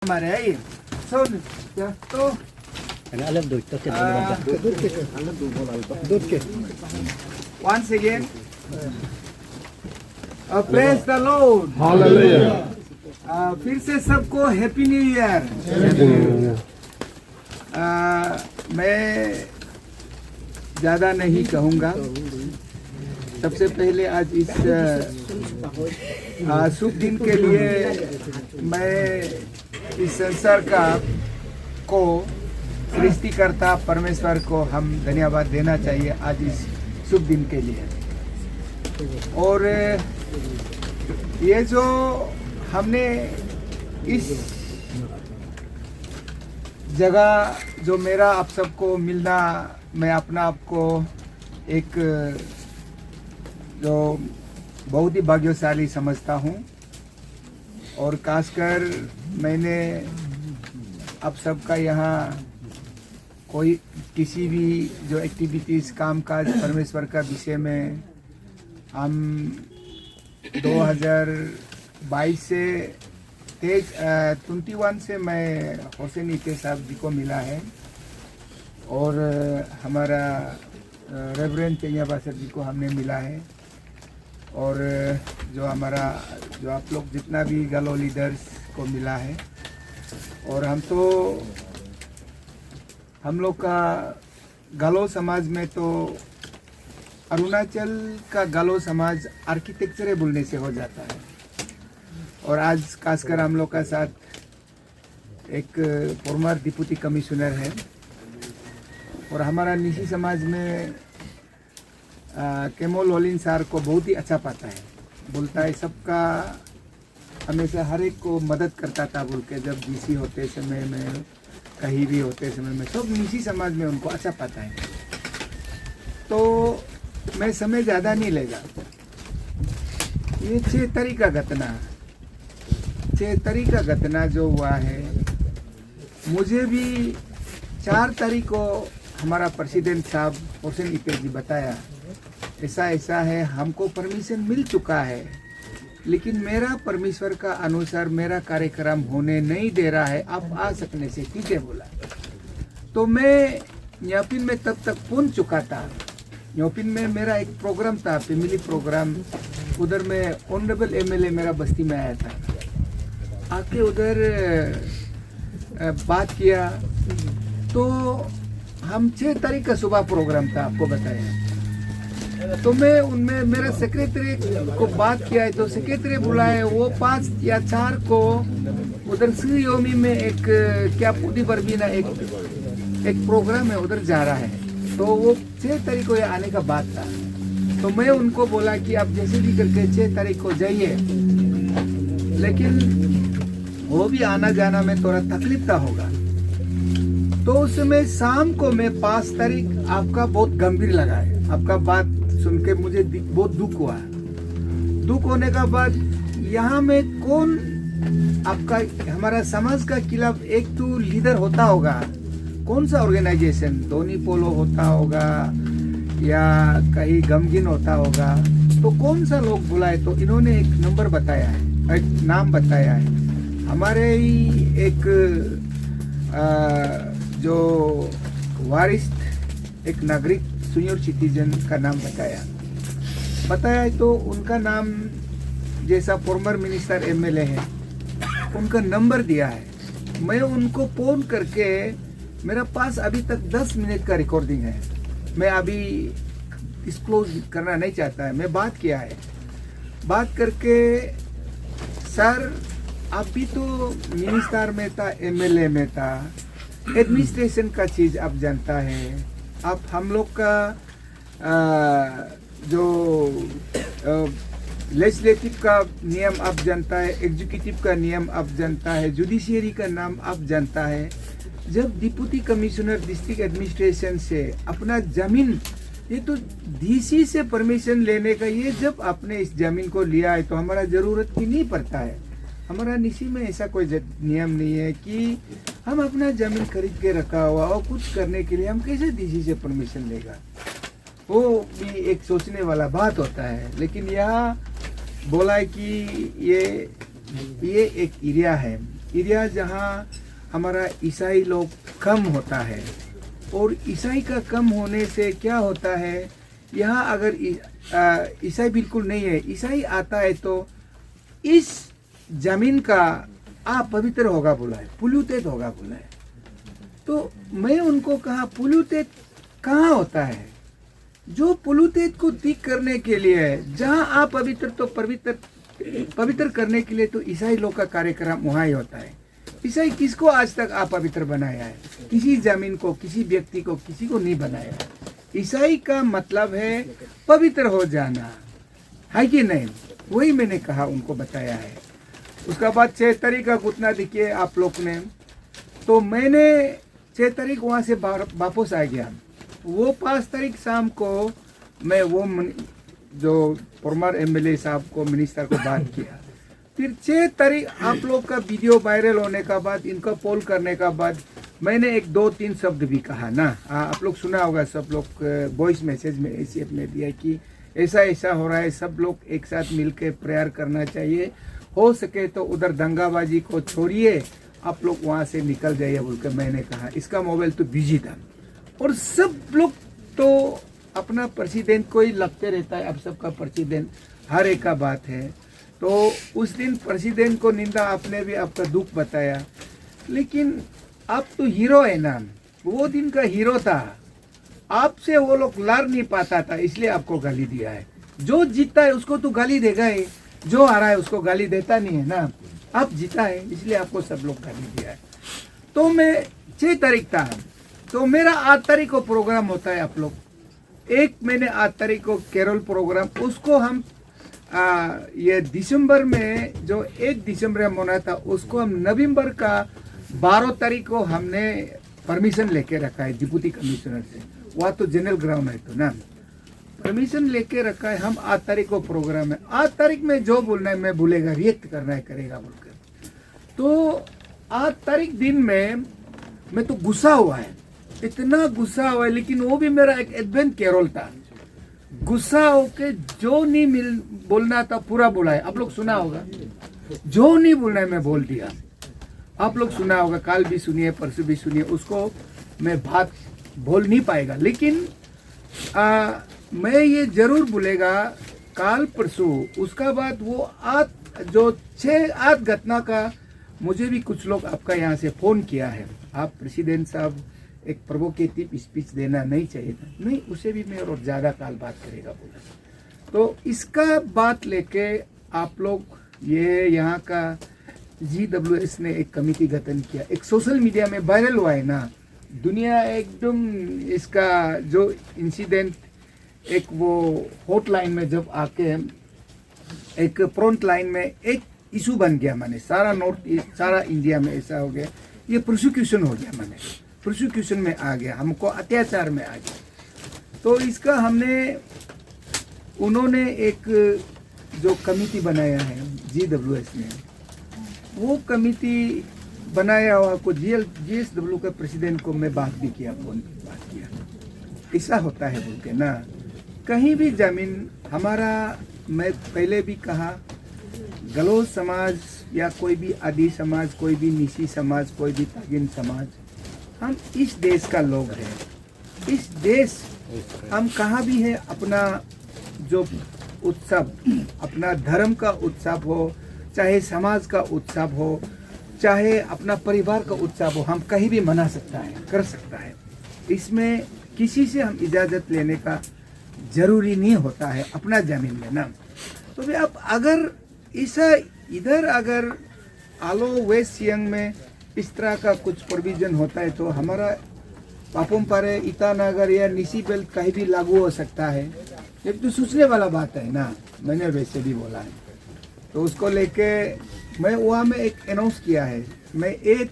हमारे है ये सुन तो alam do ito once again praise the Lord hallelujah फिर से सबको हैप्पी न्यू ईयर। मैं ज़्यादा नहीं कहूँगा। सबसे पहले आज इस शुभ दिन के लिए मैं इस संसार को सृष्टिकर्ता परमेश्वर को हम धन्यवाद देना चाहिए आज इस शुभ दिन के लिए। और ये जो हमने इस जगह जो मेरा आप सबको मिलना, मैं अपना आपको एक जो बहुत ही भाग्यशाली समझता हूँ। और खासकर मैंने आप सबका यहाँ कोई किसी भी जो एक्टिविटीज़ कामकाज परमेश्वर का विषय में हम 2022 से 21 से मैं हुसैन इते साहब जी को मिला है और हमारा रेवरेंड चैया बासर जी को हमने मिला है। और जो हमारा जो आप लोग जितना भी गलो लीडर्स को मिला है। और हम लोग का गलो समाज में तो अरुणाचल का गलो समाज आर्किटेक्चर बोलने से हो जाता है। और आज खासकर हम लोग का साथ एक फॉर्मर डिप्टी कमिश्नर है। और हमारा निशी समाज में केमो लोलिन सर को बहुत ही अच्छा पाता है, बोलता है सबका हमेशा हर एक को मदद करता था बोल के। जब डीसी होते समय में कहीं भी होते समय में सब निशी समाज में उनको अच्छा पाता है। तो मैं समय ज़्यादा नहीं लेगा। ये 6 तारीख का घटना जो हुआ है, मुझे भी 4 तारीख को हमारा प्रेसिडेंट साहब हुसैन इते जी बताया ऐसा है, हमको परमिशन मिल चुका है लेकिन मेरा परमेश्वर का अनुसार मेरा कार्यक्रम होने नहीं दे रहा है, आप आ सकने से ठीक है बोला। तो मैं न्योपिन में तब तक पहुंच चुका था। न्योपिन में मेरा एक प्रोग्राम था, फैमिली प्रोग्राम। उधर में ऑनरेबल एमएलए मेरा बस्ती में आया था, आके उधर बात किया। तो हम 6 तारीख का सुबह प्रोग्राम था, आपको बताया। तो मैं उनमें मेरा सेक्रेटरी को बात किया है, तो सेक्रेटरी बुलाए। वो 5 या 4 को उधर सियोमी में एक क्या पुदी बरबीना एक प्रोग्राम है, उधर जा रहा है। तो वो 6 तारीख को ये आने का बात था। तो मैं उनको बोला कि आप जैसे भी करके 6 तारीख को जाइए, लेकिन वो भी आना जाना में थोड़ा तकलीफ का होगा। तो उस समय शाम को मैं 5 तारीख आपका बहुत गंभीर लगा है, आपका बात सुन के मुझे बहुत दुख हुआ। दुख होने का बाद यहाँ में कौन आपका हमारा समाज का खिलाफ एक तो लीडर होता होगा, कौन सा ऑर्गेनाइजेशन, धोनी पोलो होता होगा या कहीं गमगिन होता होगा, तो कौन सा लोग बुलाए। तो इन्होंने एक नंबर बताया है, एक नाम बताया है। हमारे ही एक जो वरिष्ठ एक नागरिक सीनियर सिटीजन का नाम बताया है। तो उनका नाम जैसा फॉर्मर मिनिस्टर एमएलए है, उनका नंबर दिया है। मैं उनको फोन करके, मेरा पास अभी तक 10 मिनट का रिकॉर्डिंग है, मैं अभी डिस्क्लोज करना नहीं चाहता है। मैं बात किया है, बात करके सर आप भी तो मिनिस्टर में था, एमएलए में था, एडमिनिस्ट्रेशन का चीज़ आप जानता है, आप हम लोग का जो लेजिस्लेटिव का नियम आप जानता है, एग्जीक्यूटिव का नियम आप जानता है, जुडिशियरी का नाम आप जानता है। जब डिप्टी कमिश्नर डिस्ट्रिक्ट एडमिनिस्ट्रेशन से अपना जमीन, ये तो डीसी से परमिशन लेने का, ये जब आपने इस जमीन को लिया है तो हमारा ज़रूरत ही नहीं पड़ता है। हमारा निशी में ऐसा कोई नियम नहीं है कि हम अपना जमीन खरीद के रखा हुआ और कुछ करने के लिए हम कैसे डीसी से परमिशन लेगा। वो भी एक सोचने वाला बात होता है। लेकिन यहाँ बोला है कि ये एक एरिया है एरिया जहाँ हमारा ईसाई लोग कम होता है, और ईसाई का कम होने से क्या होता है, यहाँ अगर ईसाई बिल्कुल नहीं है, ईसाई आता है तो इस जमीन का अपवित्र होगा बोला है, पोल्यूटेड होगा बोला है। तो मैं उनको कहा पोल्यूटेड कहाँ होता है? जो पोल्यूटेड को ठीक करने के लिए, जहाँ अपवित्र तो पवित्र करने के लिए तो ईसाई लोग का कार्यक्रम वहाँ ही होता है। ईसाई किसको आज तक अपवित्र बनाया है? किसी जमीन को, किसी व्यक्ति को, किसी को नहीं बनाया। ईसाई का मतलब है पवित्र हो जाना, है कि नहीं? वही मैंने कहा, उनको बताया है। उसका बाद 6 तारीख का घटना देखिए आप लोग ने, तो मैंने 6 तारीख वहाँ से वापस आ गया। वो 5 तारीख शाम को मैं वो जो फॉर्मर एमएलए साहब को, मिनिस्टर को बात किया। फिर 6 तारीख आप लोग का वीडियो वायरल होने का बाद, इनका पोल करने का बाद, मैंने 1-2-3 शब्द भी कहा ना, आप लोग सुना होगा, सब लोग वॉइस मैसेज में ऐसे अपने दिया कि ऐसा ऐसा हो रहा है, सब लोग एक साथ मिलकर प्रेयर करना चाहिए, हो सके तो उधर दंगाबाजी को छोड़िए, आप लोग वहाँ से निकल जाइए बोल के मैंने कहा। इसका मोबाइल तो बिजी था, और सब लोग तो अपना प्रेसिडेंट को ही लगते रहता है, अब सबका प्रेसिडेंट हर एक का बात है। तो उस दिन प्रेसिडेंट को निंदा, आपने भी आपका दुख बताया, लेकिन आप तो हीरो है ना, वो दिन का हीरो था, आपसे वो लोग लड़ नहीं पाता था, इसलिए आपको गाली दिया है। जो जीतता है उसको तो गाली देगा ही, जो हारा है उसको गाली देता नहीं है ना। आप जीता है इसलिए आपको सब लोग गाली दिया है। तो मैं 6 तारीख था, तो मेरा 8 तारीख को प्रोग्राम होता है। आप लोग एक मैंने 8 तारीख को केरल प्रोग्राम, उसको हम ये दिसंबर में जो 1 दिसंबर में होना था, उसको हम नवंबर का 12 तारीख को हमने परमिशन लेके रखा है डिप्टी कमिश्नर से। वहाँ तो जनरल ग्राउंड है तो ना, परमिशन लेके रखा है। हम 8 तारीख को प्रोग्राम है, 8 तारीख में जो बोलना है मैं बोलेगा, रिएक्ट करना है करेगा बोलकर। तो 8 तारीख दिन में मैं तो गुस्सा हुआ है, इतना गुस्सा हुआ है, लेकिन वो भी मेरा एक एडवेंट कैरोल था। गुस्सा होके जो नहीं बोलना था पूरा बोला है। आप लोग सुना होगा, जो नहीं बोलना है मैं बोल दिया। आप लोग सुना होगा, कल भी सुनिए, परसों भी सुनिए, उसको मैं बात बोल नहीं पाएगा, लेकिन मैं ये जरूर बोलेगा काल परसों। उसका बाद वो 6-8 घटना का मुझे भी कुछ लोग आपका यहाँ से फोन किया है, आप प्रेसिडेंट साहब एक प्रोवोकेटिव स्पीच देना नहीं चाहिए था, नहीं उसे भी मैं और ज़्यादा काल बात करेगा बोला। तो इसका बात लेके आप लोग ये यहाँ का GWS ने एक कमेटी गठन किया, एक सोशल मीडिया में वायरल हुआ है ना, दुनिया एकदम इसका जो इंसिडेंट, एक वो हॉटलाइन में जब आके एक फ्रंट लाइन में एक इशू बन गया, माने सारा नॉर्थ ईस्ट, सारा इंडिया में ऐसा हो गया, ये प्रोसिक्यूशन हो गया, माने प्रोसिक्यूशन में आ गया, हमको अत्याचार में आ गया। तो इसका उन्होंने एक जो कमेटी बनाया है GWS ने, वो कमेटी बनाया हुआ को GSW के प्रेसिडेंट को मैं बात भी किया, फोन पे बात किया, ऐसा होता है बोल के ना, कहीं भी जमीन हमारा, मैं पहले भी कहा, गलों समाज या कोई भी आदि समाज, कोई भी निशी समाज, कोई भी तागिन समाज, हम इस देश का लोग हैं। इस देश हम कहाँ भी है, अपना जो उत्सव, अपना धर्म का उत्सव हो, चाहे समाज का उत्सव हो, चाहे अपना परिवार का उत्सव हो, हम कहीं भी मना सकता है, कर सकता है। इसमें किसी से हम इजाज़त लेने का जरूरी नहीं होता है अपना जमीन में ना। तो भी अब अगर इधर अगर आलो वेस्ट सियांग में इस तरह का कुछ प्रोविजन होता है, तो हमारा पापुमपारे, ईटानगर या निशी बेल्ट कहीं भी लागू हो सकता है। ये तो सोचने वाला बात है ना, मैंने वैसे भी बोला है। तो उसको लेके मैं वहाँ में एक अनाउंस किया है, मैं 8,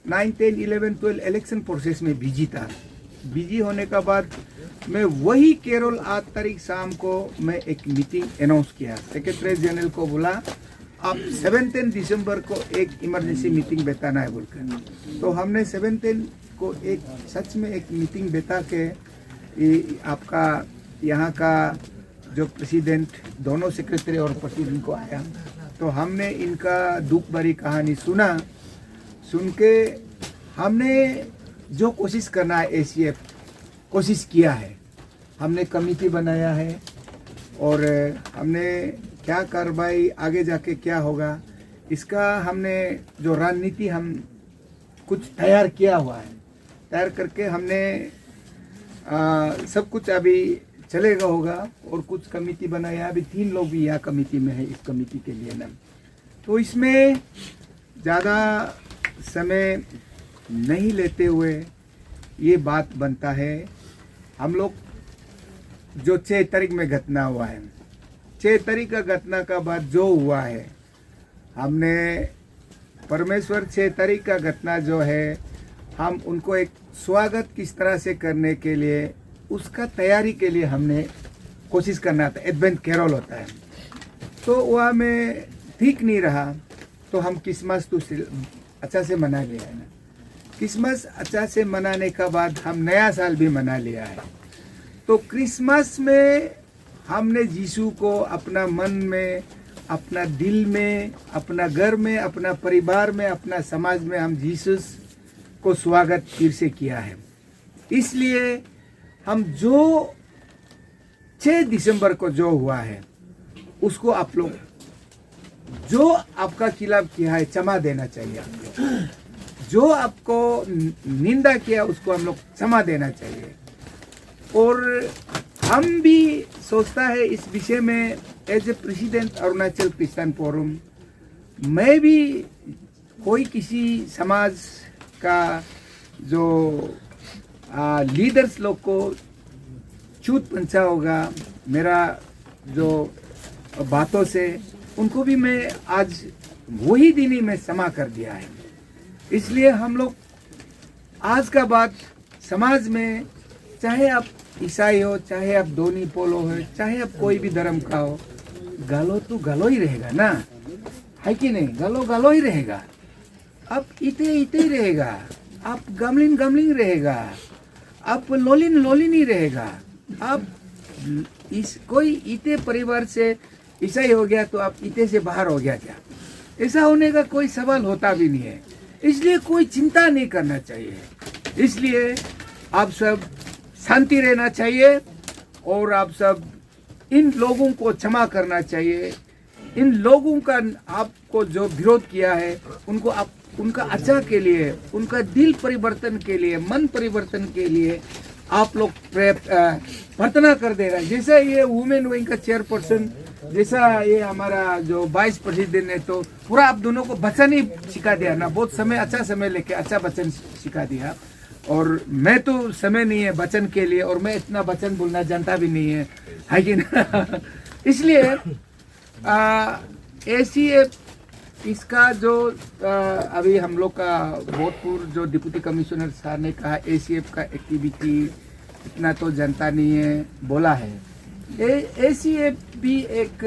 9, 10, 11, 12 इलेक्शन प्रोसेस में बिजी था। बिजी होने का बाद मैं वही केरल 8 तारीख शाम को मैं एक मीटिंग अनाउंस किया, सेक्रेटरी जनरल को बोला आप 17 दिसंबर को एक इमरजेंसी मीटिंग बैठाना है बोलकर। तो हमने 17 को एक सच में एक मीटिंग बैठा के आपका यहाँ का जो प्रेसिडेंट, दोनों सेक्रेटरी और प्रेसिडेंट को आया, तो हमने इनका दुख भरी कहानी सुना सुन के हमने जो कोशिश करना है एसीएफ कोशिश किया है। हमने कमेटी बनाया है और हमने क्या कार्रवाई आगे जाके क्या होगा इसका हमने जो रणनीति हम कुछ तैयार किया हुआ है। तैयार करके हमने सब कुछ अभी चलेगा होगा और कुछ कमेटी बनाया। अभी 3 लोग भी यहाँ कमेटी में है, इस कमेटी के लिए ना। तो इसमें ज़्यादा समय नहीं लेते हुए ये बात बनता है, हम लोग जो 6 तारीख में घटना हुआ है, 6 तारीख का घटना का बाद जो हुआ है, हमने परमेश्वर 6 तारीख का घटना जो है, हम उनको एक स्वागत किस तरह से करने के लिए उसका तैयारी के लिए हमने कोशिश करना था। एडवेंट कैरोल होता है, तो वह में ठीक नहीं रहा, तो हम क्रिसमस तो अच्छा से मना लिया है ना। क्रिसमस अच्छा से मनाने का बाद हम नया साल भी मना लिया है। तो क्रिसमस में हमने यीशु को अपना मन में, अपना दिल में, अपना घर में, अपना परिवार में, अपना समाज में हम यीशु को स्वागत फिर से किया है। इसलिए हम जो 6 दिसंबर को जो हुआ है उसको आप लोग जो आपका खिलाफ किया है क्षमा देना चाहिए। आप लोग जो आपको निंदा किया उसको हम लोग क्षमा देना चाहिए। और हम भी सोचता है इस विषय में as a president Arunachal christian forum, मैं भी कोई किसी समाज का जो लीडर्स लोग को छूट पहुंचा होगा मेरा जो बातों से, उनको भी मैं आज वही दिन ही मैं क्षमा कर दिया है। इसलिए हम लोग आज का बात समाज में, चाहे आप ईसाई हो, चाहे आप दोनी पोलो हो, चाहे आप कोई भी धर्म का हो, गालो तो गालो ही रहेगा ना, है कि नहीं? गालो गालो ही रहेगा, अब इते इते ही रहेगा, आप गमलिन गमलिन रहेगा, आप लोलिन लोलिन ही रहेगा। आप इस कोई इते परिवार से ईसाई हो गया तो आप इते से बाहर हो गया क्या? ऐसा होने का कोई सवाल होता भी नहीं है। इसलिए कोई चिंता नहीं करना चाहिए। इसलिए आप सब शांति रहना चाहिए और आप सब इन लोगों को क्षमा करना चाहिए। इन लोगों का आपको जो विरोध किया है उनको आप उनका अच्छा के लिए, उनका दिल परिवर्तन के लिए, मन परिवर्तन के लिए आप लोग प्रार्थना कर देगा। जैसा ये वुमेन विंग का चेयरपर्सन, जैसा ये हमारा जो वाइस प्रेसिडेंट है, तो पूरा आप दोनों को वचन ही सिखा दिया ना, बहुत समय अच्छा समय लेके अच्छा वचन सिखा दिया। और मैं तो समय नहीं है वचन के लिए, और मैं इतना वचन बोलना जानता भी नहीं है कि ना। इसलिए एसीएफ इसका जो अभी हम लोग का भोजपुर जो डिप्टी कमिश्नर सर ने कहा एसीएफ का एक्टिविटी इतना तो जनता नहीं है बोला है। एसीएफ भी एक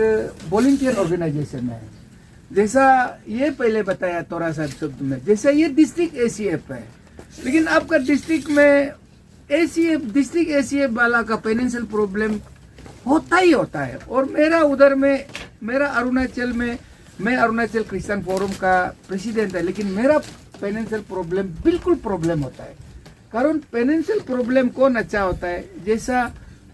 वॉलंटियर ऑर्गेनाइजेशन है, जैसा ये पहले बताया थोड़ा सा शब्द में, जैसा ये डिस्ट्रिक्ट एसीएफ है, लेकिन आपका डिस्ट्रिक्ट में एसीएफ, डिस्ट्रिक्ट एसीएफ वाला का फाइनेंशियल प्रॉब्लम होता ही होता है। और मेरा उधर में, मेरा अरुणाचल में, मैं अरुणाचल क्रिश्चियन फोरम का प्रेसिडेंट है, लेकिन मेरा फाइनेंशियल प्रॉब्लम बिल्कुल प्रॉब्लम होता है। कारण फाइनेंशियल प्रॉब्लम कौन अच्छा होता है? जैसा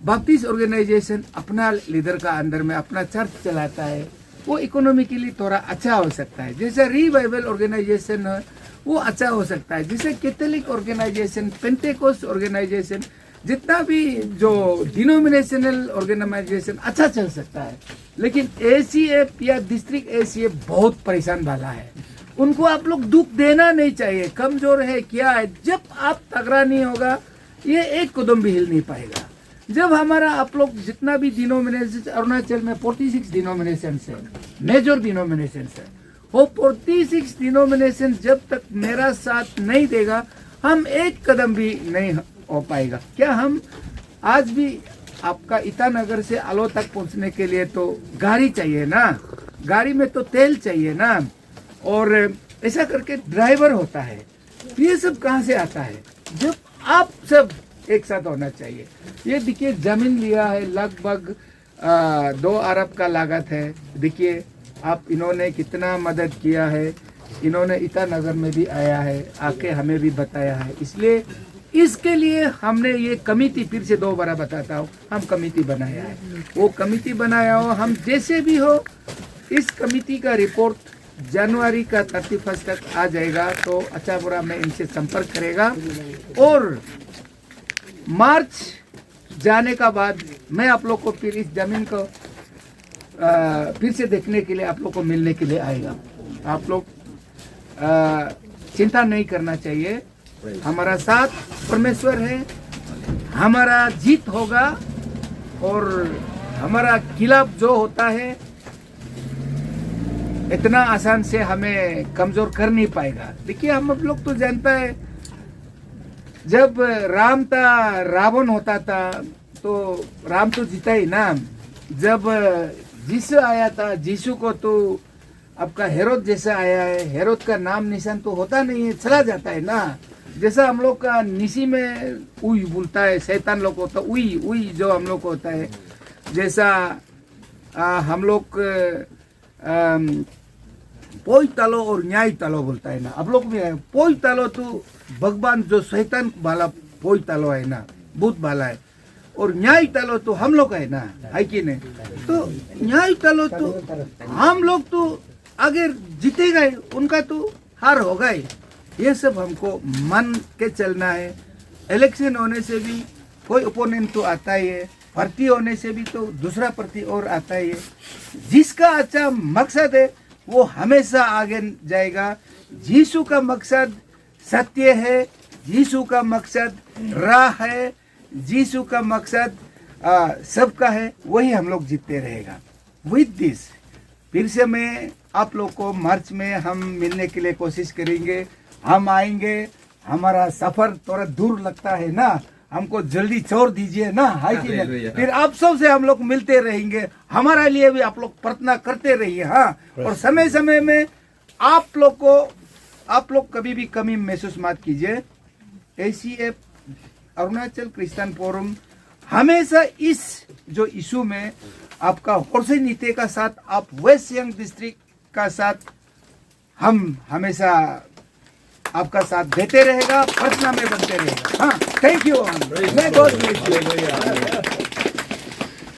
बैप्टिस्ट ऑर्गेनाइजेशन अपना लीडर का अंदर में अपना चर्च चलाता है, वो इकोनॉमिकली थोड़ा अच्छा हो सकता है। जैसे रिवाइवल ऑर्गेनाइजेशन है वो अच्छा हो सकता है। जैसे कैथोलिक ऑर्गेनाइजेशन, पेंटेकोस्ट ऑर्गेनाइजेशन, जितना भी जो डिनोमिनेशनल ऑर्गेनाइजेशन अच्छा चल सकता है। लेकिन एसीएफ या डिस्ट्रिक्ट एसीएफ बहुत परेशान वाला है, उनको आप लोग दुख देना नहीं चाहिए। कमजोर है क्या है, जब आप तगड़ा नहीं होगा ये एक कदम भी हिल नहीं पाएगा। जब हमारा आप लोग जितना भी डिनोमिनेशन, अरुणाचल में 46 डिनोमिनेशन है, मेजर डिनोमिनेशन है, वो 46 डिनोमिनेशन जब तक मेरा साथ नहीं देगा हम एक कदम भी नहीं हो पाएगा। क्या हम आज भी आपका ईटानगर से आलो तक पहुंचने के लिए तो गाड़ी चाहिए ना, गाड़ी में तो तेल चाहिए ना, और ऐसा करके ड्राइवर होता है। ये सब कहाँ से आता है? जब आप सब एक साथ होना चाहिए। ये देखिए जमीन लिया है, लगभग 2 अरब का लागत है। देखिए आप इन्होंने कितना मदद किया है। इन्होंने ईटानगर में भी आया है, आके हमें भी बताया है। इसलिए इसके लिए हमने ये कमिटी, फिर से 2 बार बताता हूँ, हम कमिटी बनाया है। वो कमिटी बनाया हो, हम जैसे भी हो, इस कमिटी का रिपोर्ट जनवरी का 31 तक आ जाएगा। तो अच्छा बुरा मैं इनसे संपर्क करेगा और मार्च जाने का बाद मैं आप लोग को फिर इस जमीन को फिर से देखने के लिए आप लोग को मिलने के लिए आएगा। आप लोग चिंता नहीं करना चाहिए, हमारा साथ परमेश्वर है, हमारा जीत होगा और हमारा खिलाफ जो होता है इतना आसान से हमें कमजोर कर नहीं पाएगा। देखिए हम लोग तो जानता है, जब राम था रावण होता था तो राम तो जीता ही ना। जब यीशु आया था, यीशु को तो आपका हेरोद जैसा आया है, हेरोद का नाम निशान तो होता नहीं है, चला जाता है ना। जैसा हम लोग का निशी में उई बोलता है, शैतान लोग होता है उई उई जो हम लोग को होता है। जैसा हम लोग पोई तालो और न्याय तालो बोलता है ना, आप लोग भी है। पोई तालो तो भगवान जो शैतान वाला पोई तालो है ना, भूत वाला है, और न्याय तालो तो हम लोग है ना, है कि नहीं। तो न्याय तालो तो हम लोग तो अगर जीते गए, उनका तो हार होगा ही। ये सब हमको मान के चलना है। इलेक्शन होने से भी कोई ओपोनेंट तो आता ही है, भर्ती होने से भी तो दूसरा भर्ती और आता ही है। जिसका अच्छा मकसद है वो हमेशा आगे जाएगा। यीशु का मकसद सत्य है, यीशु का मकसद राह है, यीशु का मकसद सबका है, वही हम लोग जीतते रहेगा। विद दिस फिर से मैं आप लोग को मार्च में हम मिलने के लिए कोशिश करेंगे। हम आएंगे, हमारा सफर थोड़ा दूर लगता है ना, हमको जल्दी छोड़ दीजिए ना, है कि नहीं। फिर आप सब से हम लोग मिलते रहेंगे, हमारा लिए भी आप लोग प्रार्थना करते रहिए। हाँ, और समय समय में आप लोग कभी भी कमी महसूस मत कीजिए। ACF अरुणाचल क्रिश्चियन फोरम हमेशा इस जो इशू में आपका होर्से नीति का साथ, आप वेस्ट सियांग डिस्ट्रिक्ट का साथ, हम हमेशा आपका साथ देते रहेगा, प्रार्थना में बनते रहेगा। हाँ, थैंक यू। मैं गॉड ब्लेस यू।